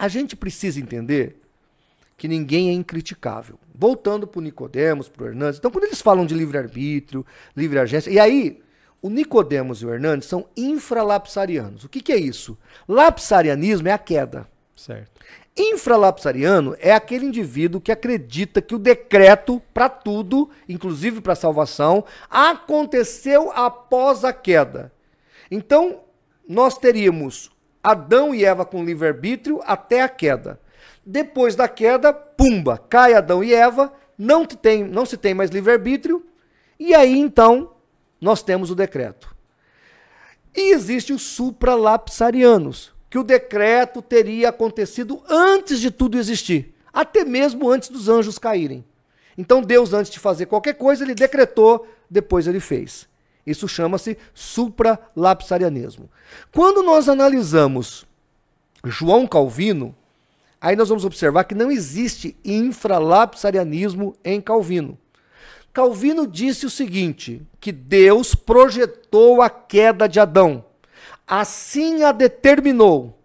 A gente precisa entender que ninguém é incriticável. Voltando para o Nicodemos, para o Hernandes. Então, quando eles falam de livre-arbítrio, livre-agência... E aí, o Nicodemos e o Hernandes são infralapsarianos. O que é isso? Lapsarianismo é a queda. Certo. Infralapsariano é aquele indivíduo que acredita que o decreto para tudo, inclusive para a salvação, aconteceu após a queda. Então, nós teríamos Adão e Eva com livre-arbítrio até a queda. Depois da queda, pumba, cai Adão e Eva, não se tem mais livre-arbítrio, e aí então nós temos o decreto. E existe os supralapsarianos, que o decreto teria acontecido antes de tudo existir, até mesmo antes dos anjos caírem. Então Deus, antes de fazer qualquer coisa, ele decretou, depois ele fez. Isso chama-se supralapsarianismo. Quando nós analisamos João Calvino, aí nós vamos observar que não existe infralapsarianismo em Calvino. Calvino disse o seguinte, que Deus projetou a queda de Adão, assim a determinou,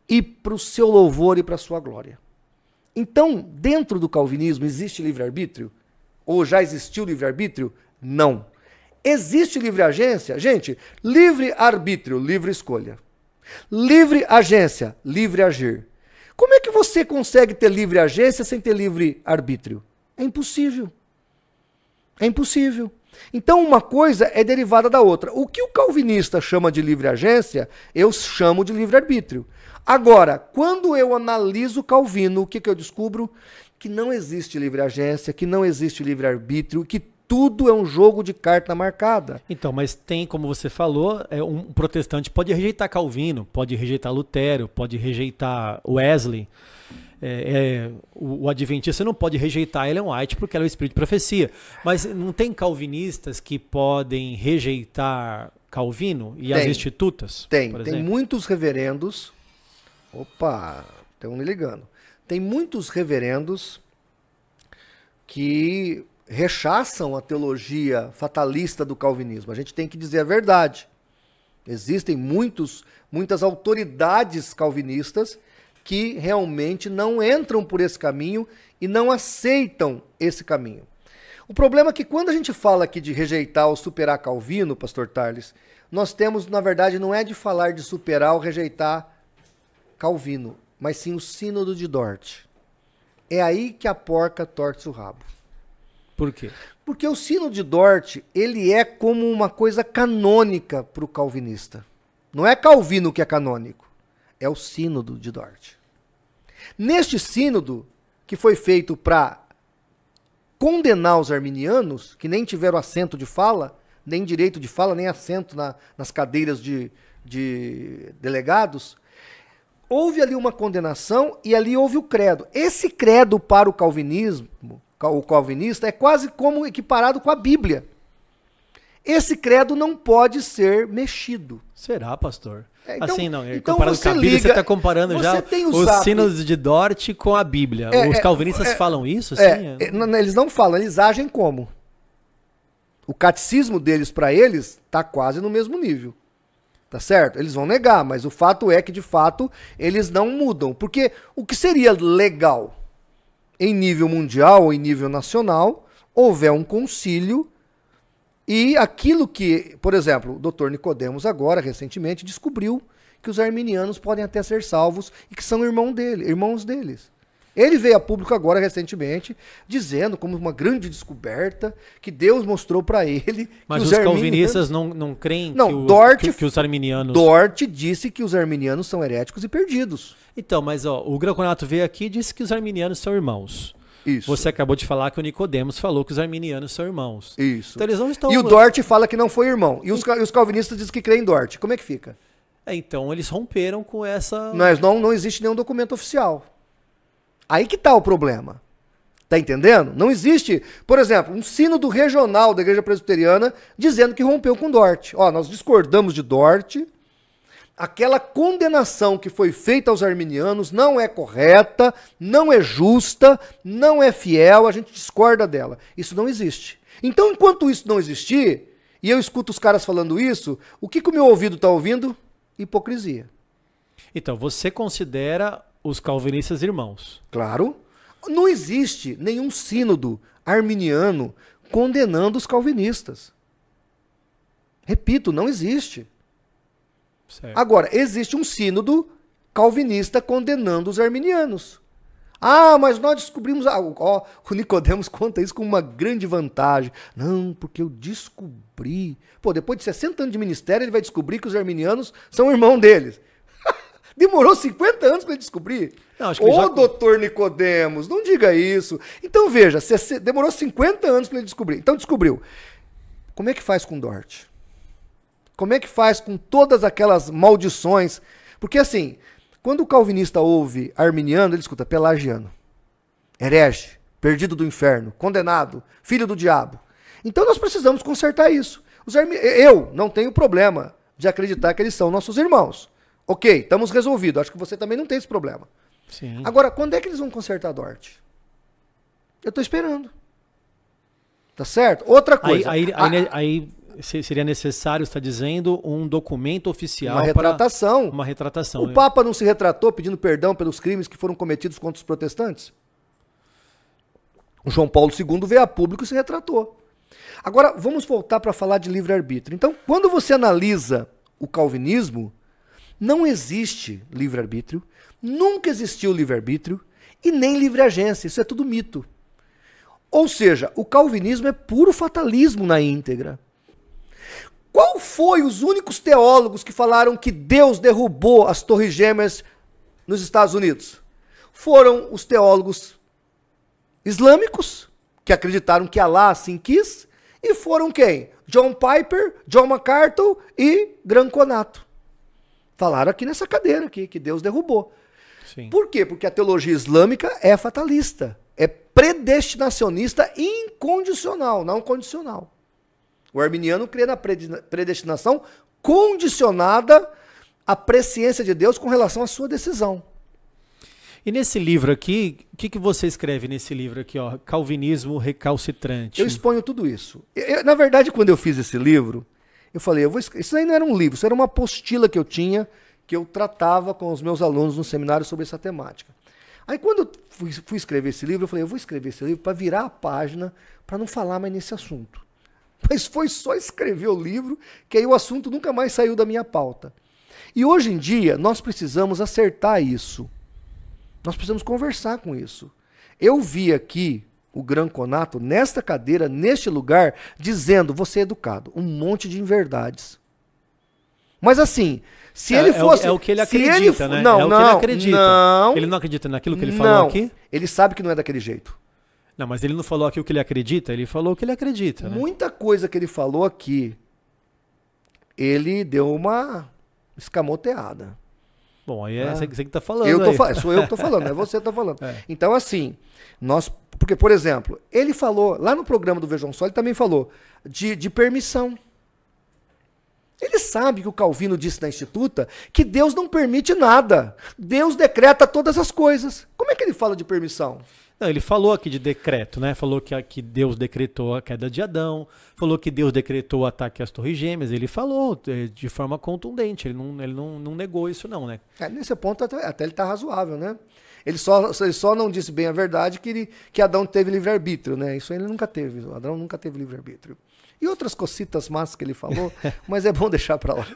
e para o seu louvor e para a sua glória. Então, dentro do calvinismo, existe livre-arbítrio? Ou já existiu livre-arbítrio? Não. Existe livre-agência? Gente, livre-arbítrio, livre escolha. Livre-agência, livre-agir. Como é que você consegue ter livre-agência sem ter livre-arbítrio? É impossível. É impossível. Então, uma coisa é derivada da outra. O que o calvinista chama de livre-agência, eu chamo de livre-arbítrio. Agora, quando eu analiso Calvino, o que eu descubro? Que não existe livre-agência, que não existe livre-arbítrio, que tudo é um jogo de carta marcada. Então, mas tem, como você falou, um protestante pode rejeitar Calvino, pode rejeitar Lutero, pode rejeitar Wesley. O adventista não pode rejeitar Ellen White porque ela é o espírito de profecia. Mas não tem calvinistas que podem rejeitar Calvino e as institutas? Tem muitos reverendos. Opa, estão me ligando. Tem muitos reverendos que rechaçam a teologia fatalista do calvinismo. A gente tem que dizer a verdade. Existem muitas autoridades calvinistas que realmente não entram por esse caminho e não aceitam esse caminho. O problema é que quando a gente fala aqui de rejeitar ou superar Calvino, pastor Tarles, nós temos, na verdade, não é de falar de superar ou rejeitar Calvino, mas sim o sínodo de Dort. É aí que a porca torce o rabo. Por quê? Porque o sínodo de Dort, ele é como uma coisa canônica para o calvinista. Não é Calvino que é canônico. É o sínodo de Dort. Neste sínodo, que foi feito para condenar os arminianos, que nem tiveram assento de fala, nem direito de fala, nem assento nas cadeiras de delegados, houve ali uma condenação e ali houve o credo. Esse credo para o calvinismo, o calvinista, é quase como equiparado com a Bíblia. Esse credo não pode ser mexido. Será, pastor? Então, assim, não. Então comparando com a Bíblia, você está comparando já os sínodos de Dort com a Bíblia. Os calvinistas falam isso? Eles não falam, eles agem como? O catecismo deles, para eles, está quase no mesmo nível. Tá certo? Eles vão negar, mas o fato é que, de fato, eles não mudam. Porque o que seria legal em nível mundial ou em nível nacional, houver um concílio e aquilo que, por exemplo, o doutor Nicodemos agora, recentemente, descobriu que os arminianos podem até ser salvos e que são irmãos deles. Ele veio a público agora, recentemente, dizendo, como uma grande descoberta, que Deus mostrou para ele... Mas que os calvinistas não creem que os arminianos... Dort disse que os arminianos são heréticos e perdidos. Então, mas o Graconato veio aqui e disse que os arminianos são irmãos. Isso. Você acabou de falar que o Nicodemos falou que os arminianos são irmãos. Isso. Então eles não estão... E o Dort fala que não foi irmão. E os calvinistas dizem que creem em Dort. Como é que fica? Então eles romperam com essa... Mas não existe nenhum documento oficial. Aí que está o problema. Tá entendendo? Não existe, por exemplo, um sínodo regional da Igreja Presbiteriana dizendo que rompeu com Dort. Ó, nós discordamos de Dort. Aquela condenação que foi feita aos arminianos não é correta, não é justa, não é fiel, a gente discorda dela. Isso não existe. Então, enquanto isso não existir, e eu escuto os caras falando isso, o que o meu ouvido está ouvindo? Hipocrisia. Então, você considera os calvinistas irmãos. Claro. Não existe nenhum sínodo arminiano condenando os calvinistas. Repito, não existe. Certo. Agora, existe um sínodo calvinista condenando os arminianos. Ah, mas nós descobrimos... Ó, o Nicodemos conta isso com uma grande vantagem. Não, porque eu descobri... Pô, depois de 60 anos de ministério, ele vai descobrir que os arminianos são irmão deles. Demorou 50 anos para ele descobrir. Não, acho que ele já... doutor Nicodemos, não diga isso. Então, veja, demorou 50 anos para ele descobrir. Então, descobriu. Como é que faz com Dort? Como é que faz com todas aquelas maldições? Porque, assim, quando o calvinista ouve arminiano, ele escuta pelagiano, herege, perdido do inferno, condenado, filho do diabo. Então, nós precisamos consertar isso. Eu não tenho problema de acreditar que eles são nossos irmãos. Ok, estamos resolvidos. Acho que você também não tem esse problema. Sim. Agora, quando é que eles vão consertar Dort? Eu estou esperando. Tá certo? Outra coisa. Aí seria necessário, está dizendo, um documento oficial. Uma retratação. Uma retratação. O Papa não se retratou pedindo perdão pelos crimes que foram cometidos contra os protestantes? O João Paulo II veio a público e se retratou. Agora, vamos voltar para falar de livre-arbítrio. Então, quando você analisa o calvinismo, não existe livre-arbítrio, nunca existiu livre-arbítrio e nem livre-agência. Isso é tudo mito. Ou seja, o calvinismo é puro fatalismo na íntegra. Qual foi os únicos teólogos que falaram que Deus derrubou as Torres Gêmeas nos Estados Unidos? Foram os teólogos islâmicos, que acreditaram que Alá assim quis, e foram quem? John Piper, John MacArthur e Gran Conato. Falaram aqui nessa cadeira aqui, que Deus derrubou. Sim. Por quê? Porque a teologia islâmica é fatalista, é predestinacionista incondicional, não condicional. O arminiano crê na predestinação condicionada à presciência de Deus com relação à sua decisão. E nesse livro aqui, o que você escreve nesse livro aqui, ó? Calvinismo recalcitrante. Eu exponho tudo isso. Na verdade, quando eu fiz esse livro, eu falei, isso aí não era um livro, isso era uma apostila que eu tinha, que eu tratava com os meus alunos no seminário sobre essa temática. Aí quando eu fui escrever esse livro, eu falei, eu vou escrever esse livro para virar a página, para não falar mais nesse assunto. Mas foi só escrever o livro, que aí o assunto nunca mais saiu da minha pauta. E hoje em dia, nós precisamos acertar isso. Nós precisamos conversar com isso. Eu vi aqui o Gran Conato, nesta cadeira, neste lugar, dizendo, você é educado, um monte de inverdades. Mas assim, se ele fosse... É o que ele acredita, né? Não, é o que ele acredita. Não. Ele não acredita naquilo que ele falou aqui? Ele sabe que não é daquele jeito. Não, mas ele não falou aqui o que ele acredita, ele falou o que ele acredita, né? Muita coisa que ele falou aqui, ele deu uma escamoteada. Bom, aí é você que está falando. Sou eu que estou falando, não é você que está falando. É. Então, assim, porque, por exemplo, ele falou, lá no programa do Vejam Só, ele também falou de permissão. Ele sabe que o Calvino disse na Instituta que Deus não permite nada. Deus decreta todas as coisas. Como é que ele fala de permissão? Não, ele falou aqui de decreto, né? Falou que Deus decretou a queda de Adão, falou que Deus decretou o ataque às Torres Gêmeas. Ele falou de forma contundente, ele não negou isso não, né? Nesse ponto até ele está razoável, né? Ele só não disse bem a verdade que Adão teve livre-arbítrio, né? Isso ele nunca teve, Adão nunca teve livre-arbítrio. E outras cositas massas que ele falou, mas é bom deixar para lá.